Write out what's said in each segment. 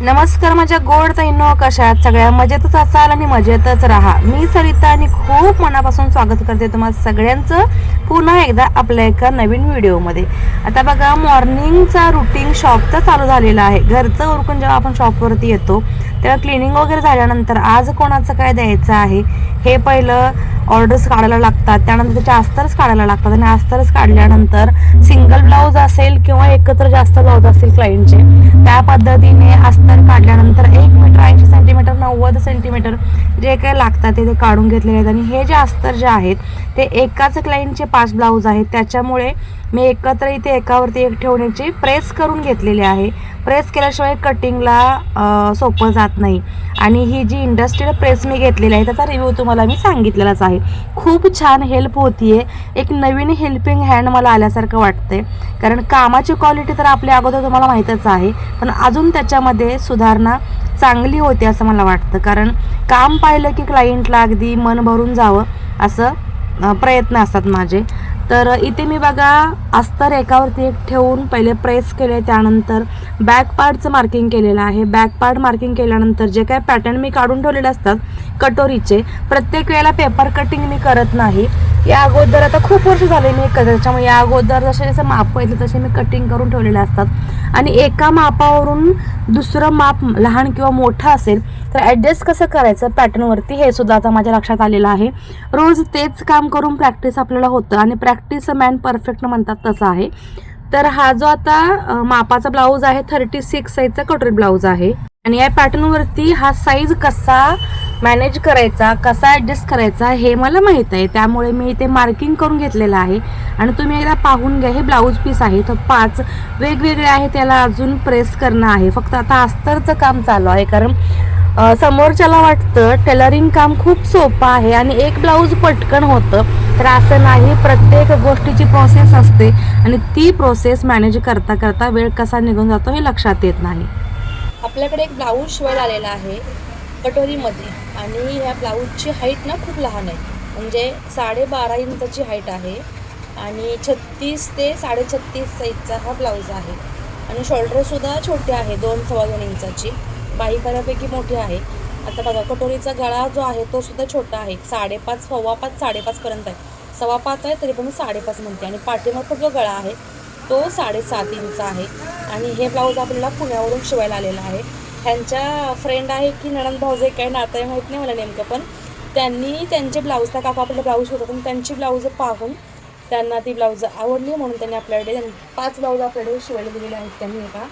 नमस्कार माझ्या गोड ताईंनो, कशा आहात? सगळ्या मजेतच असाल आणि मजेतच राहा. मी सरिता आणि खूप मनापासून स्वागत करते तुम्हाला सगळ्यांचं पुन्हा एकदा आपल्या एका नवीन व्हिडिओमध्ये. आता बघा, मॉर्निंगचा रुटीन शॉपचा चालू झालेला आहे. घरचं उरकून जेव्हा आपण शॉपवरती येतो तेव्हा क्लिनिंग वगैरे झाल्यानंतर आज कोणाचं काय द्यायचं आहे हे पहिलं ऑर्डर्स काढायला लागतात, त्यानंतर त्याचे अस्तर्स काढायला लागतात आणि अस्तर्स काढल्यानंतर सिंगल ब्लाऊज असेल किंवा एकत्र जास्त ब्लाऊज असतील क्लायंटचे, त्या पद्धतीने अस्तर काढल्यानंतर 1 मीटर 80 सेंटीमीटर 90 सेंटीमीटर जे काही लागतात ते काढून घेतलेले आहेत. आणि हे जे अस्तर जे आहेत ते एकाच क्लायंटचे 5 ब्लाऊज आहेत, त्याच्यामुळे मी एकत्र इथे एकावरती एक ठेवण्याची प्रेस करून घेतलेली आहे. प्रेस केल्याशिवाय कटिंगला सोपं जात नाही. आणि ही जी इंडस्ट्रियल प्रेस मी घेतलेली आहे त्याचा रिव्ह्यू तुम्हाला मी सांगितलेलाच आहे. खूप छान हेल्प होतीये. एक नवीन हेल्पिंग हँड मला आल्यासारखं वाटतंय, कारण कामाची क्वालिटी तर आपल्या अगोदर तुम्हाला माहीतच आहे, पण अजून त्याच्यामध्ये सुधारणा चांगली होते असं मला वाटतं. कारण काम पाहिलं की क्लायंटला अगदी मन भरून जावं असं प्रयत्न असतात माझे. तर इथे मी बघा अस्तर एकावरती एक ठेवून पहिले प्रेस केले, त्यानंतर बॅक पार्टचं मार्किंग केलेलं आहे. बॅक पार्ट मार्किंग केल्यानंतर जे काय पॅटर्न मी काढून ठेवलेले असतात कटोरीचे, प्रत्येक वेळेला पेपर कटिंग मी करत नाही. या अगोदर आता खूप वर्ष झाले मी करत, त्याच्यामुळे या अगोदर जसे जसे माप येते तसे मी कटिंग करून ठेवलेले असतात. आणि एका मापावरून दुसरं माप लहान किंवा मोठं असेल तर ॲडजस्ट कसं करायचं पॅटर्नवरती हे सुद्धा आता माझ्या लक्षात आलेलं आहे. रोज तेच काम करून प्रॅक्टिस आपल्याला होतं आणि प्रॅक्टिस मॅन परफेक्ट म्हणतात तसं आहे. तर हा जो आता मापाचा ब्लाऊज आहे 36 साईजचा कटोरी ब्लाऊज आहे. आणि या पॅटर्नवरती हा साईज कसा मॅनेज करायचा, कसा ॲडजस्ट करायचा हे मला माहीत आहे, त्यामुळे मी इथे मार्किंग करून घेतलेलं आहे. आणि तुम्ही एकदा पाहून घ्या, हे ब्लाऊज पीस आहे तर 5 वेगवेगळे आहे, त्याला अजून प्रेस करणं आहे. फक्त आता अस्तरचं काम चालू आहे, कारण समोरच्याला वाटतं टेलरिंग काम खूप सोपं आहे आणि एक ब्लाऊज पटकन होतं, तर असं नाही. प्रत्येक गोष्टीची प्रोसेस असते आणि ती प्रोसेस मॅनेज करता करता वेळ कसा निघून जातो हे लक्षात येत नाही. आपल्याकडे एक ब्लाऊज शिवायला आलेला आहे कटोरीमध्ये, आणि ह्या ब्लाऊजची हाईट ना खूप लहान आहे, म्हणजे 12.5 इंचाची हाईट आहे आणि 36 ते 36.5 साईजचा हा ब्लाऊज आहे. आणि शोल्डरसुद्धा छोटे आहे, 2-2.25 इंचाची. बाही बऱ्यापैकी मोठी आहे. आता बघा, कटोरीचा गळा जो आहे तो सुद्धा छोटा आहे, 5.5 5.5 5.5पर्यंत आहे. 5.25 आहे तरी पण मी 5.5 म्हणते. आणि पाठीमागचा जो गळा आहे तो 7.5 इंच आहे. आणि हे ब्लाऊज आपल्याला पुण्यावरून शिवायला आलेलं आहे. ह्यांच्या फ्रेंड आहे की नणंद भाऊजे काय नातं आहे माहीत नाही मला नेमकं, पण त्यांनी त्यांचे ब्लाऊज, त्या काका आपले ब्लाऊज होतं पण त्यांची ब्लाऊज पाहून त्यांना ती ब्लाऊज आवडली, म्हणून त्यांनी आपल्याकडे 5 ब्लाऊज आपल्याकडे शिवायला दिलेले आहेत. त्यांनी एका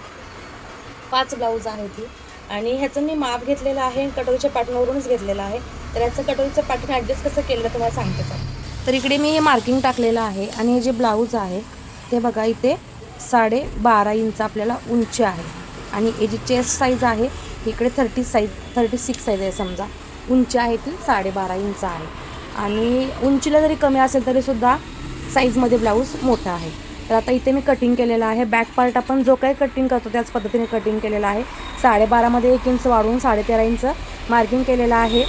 5 ब्लाऊज आहे ती. आणि ह्याचं मी माप घेतलेलं आहे, कटोरीच्या पॅटर्नवरूनच घेतलेलं आहे. तर ह्याचं कटोरीचं पॅटर्न ॲडजस्ट कसं केलं तुम्हाला सांगतेच आहे. तर इकडे मी मार्किंग टाकलेलं आहे आणि हे जे ब्लाऊज आहे ते बघा इथे 12.5 इंच आपल्याला उंची आहे. आणि हे जी चेस्ट साईज आहे इकडे 36 साईज आहे समजा, उंची आहे ती 12.5 इंच आहे. आणि उंचीला जरी कमी असेल तरीसुद्धा साईजमध्ये ब्लाऊज मोठा आहे. तर आता इथे मी कटिंग केलेलं आहे. बॅक पार्ट आपण जो काही कटिंग करतो त्याच पद्धतीने कटिंग केलेलं आहे. 12.5मध्ये 1 इंच वाढवून 13.5 इंच मार्किंग केलेलं आहे.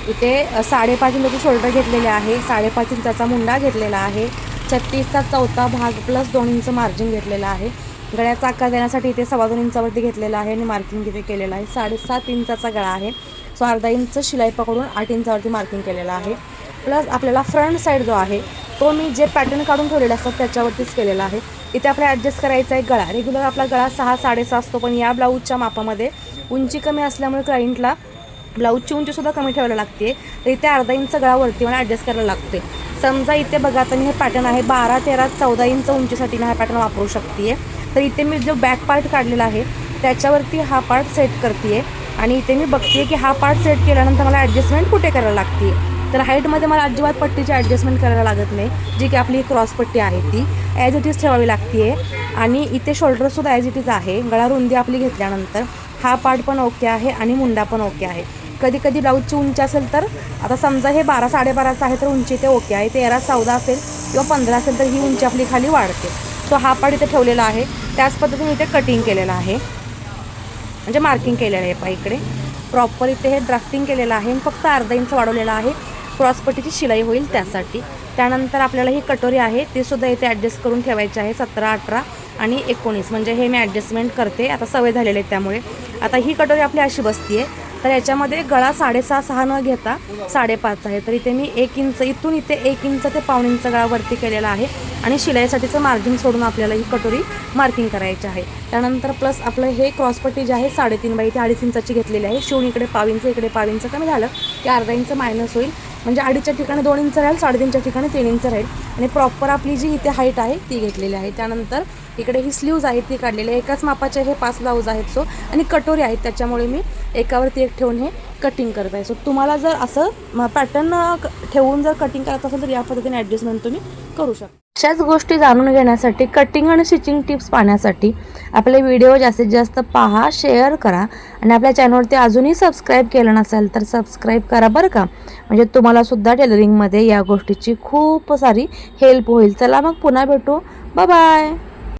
इथे 5.5 इंचाचे शोल्डर घेतलेले आहे, 5.5 इंचाचा मुंडा घेतलेला आहे, 36चा चौथा भाग प्लस 2 इंच मार्जिन घेतलेला आहे. गळ्याचा आकार देण्यासाठी इथे 2.25 इंचावरती घेतलेला आहे आणि मार्किंग इथे केलेलं आहे. 7.5 इंचाचा गळा आहे, सो अर्धा इंच शिलाई पकडून 8 इंचावरती मार्किंग केलेलं आहे. प्लस आपल्याला फ्रंट साईड जो आहे तो मी जे पॅटर्न काढून ठेवलेले असतात त्याच्यावरतीच केलेला आहे. इथे आपल्याला ॲडजस्ट करायचा आहे गळा. रेग्युलर आपला गळा 6-6.5 असतो, पण या ब्लाऊजच्या मापामध्ये उंची कमी असल्यामुळे क्लायंटला ब्लाऊजची उंचीसुद्धा कमी ठेवायला लागते, तर इथे अर्धा इंच गळावरती मला ॲडजस्ट करायला लागते. समजा इथे बघा, आता मी हे पॅटर्न आहे 12, 13, 14 इंच उंचीसाठी मी हा पॅटर्न वापरू शकते. तर इथे मी जो बॅक पार्ट काढलेला आहे त्याच्यावरती हा पार्ट सेट करते आणि इथे मी बघते की हा पार्ट सेट केल्यानंतर मला ॲडजस्टमेंट कुठे करायला लागते. तर हाईटमध्ये मला अजिबात पट्टीची ॲडजस्टमेंट करायला लागत नाही, जी की आपली क्रॉस पट्टी आहे ती ॲज इट इज ठेवावी लागते. आणि इथे शोल्डरसुद्धा ॲज इट इज आहे. गळा रुंदी आपली घेतल्यानंतर हा पार्ट पण ओके आहे आणि मुंडा पण ओके आहे. कधी कधी ब्लाऊजची उंची असेल तर आता समजा हे 12 12.5 आहे तर उंची ते ओके आहे, 13 14 असेल किंवा 15 असेल तर ही उंची आपली खाली वाढते. सो हा पार्ट इथे ठेवलेला आहे. त्याच पद्धतीने इथे कटिंग केलेलं आहे, म्हणजे मार्किंग केलेलं आहे. इकडे प्रॉपर इथे हे ड्राफ्टिंग केलेलं आहे, फक्त अर्धा इंच वाढवलेलं आहे. क्रॉसपट्टीची शिलाई होईल त्यासाठी. त्यानंतर आपल्याला ही कटोरी आहे ती सुद्धा इथे ॲडजस्ट करून ठेवायची आहे. 17, 18 आणि 19 म्हणजे हे मी ॲडजस्टमेंट करते, आता सवय झालेली आहे त्यामुळे. आता ही कटोरी आपली अशी बसती आहे, तर याच्यामध्ये गळा 6.5 न घेता 5.5 आहे. तर इथे मी 1 इंच, इथून इथे 1 इंच ते पाऊण इंच गळा वरती केलेला आहे आणि शिलाईसाठीचं मार्जिन सोडून आपल्याला ही कटोरी मार्किंग करायची आहे. त्यानंतर प्लस आपलं हे क्रॉसपट्टी जी आहे 3.5 बाय 2.5 इंचाची घेतलेली आहे. शिवून इकडे 1.5 इंच, इकडे 1.5 इंच कमी झालं की अर्धा इंच मायनस होईल, म्हणजे 2.5च्या ठिकाणी 2 इंच राहील, 3.5च्या ठिकाणी 3 इंच राहील. आणि प्रॉपर आपली जी इथे हाईट आहे ती घेतलेली आहे. त्यानंतर इकडे ही स्लीव्ज आहे ती काढलेली आहे. एकाच मापाचे हे 5 ब्लाऊज आहेत. सो आणि कटोरी आहेत त्याच्यामुळे मी एकावरती एक ठेवून हे कटिंग करत आहे. सो तुम्हाला जर असं पॅटर्न ठेवून जर कटिंग करायचं असेल तर या पद्धतीने ॲडजस्टमेंट तुम्ही करू शकता. अशाच गोष्टी जाणून घेण्यासाठी, कटिंग आणि स्टिचिंग टिप्स पाहण्यासाठी आपले व्हिडिओ जास्तीत जास्त पहा, शेअर करा आणि आपल्या चॅनलवरती अजूनही सबस्क्राईब केलं नसेल तर सबस्क्राईब करा बरं का, म्हणजे तुम्हालासुद्धा टेलरिंगमध्ये या गोष्टीची खूप सारी हेल्प होईल. चला मग पुन्हा भेटू, बाय बाय.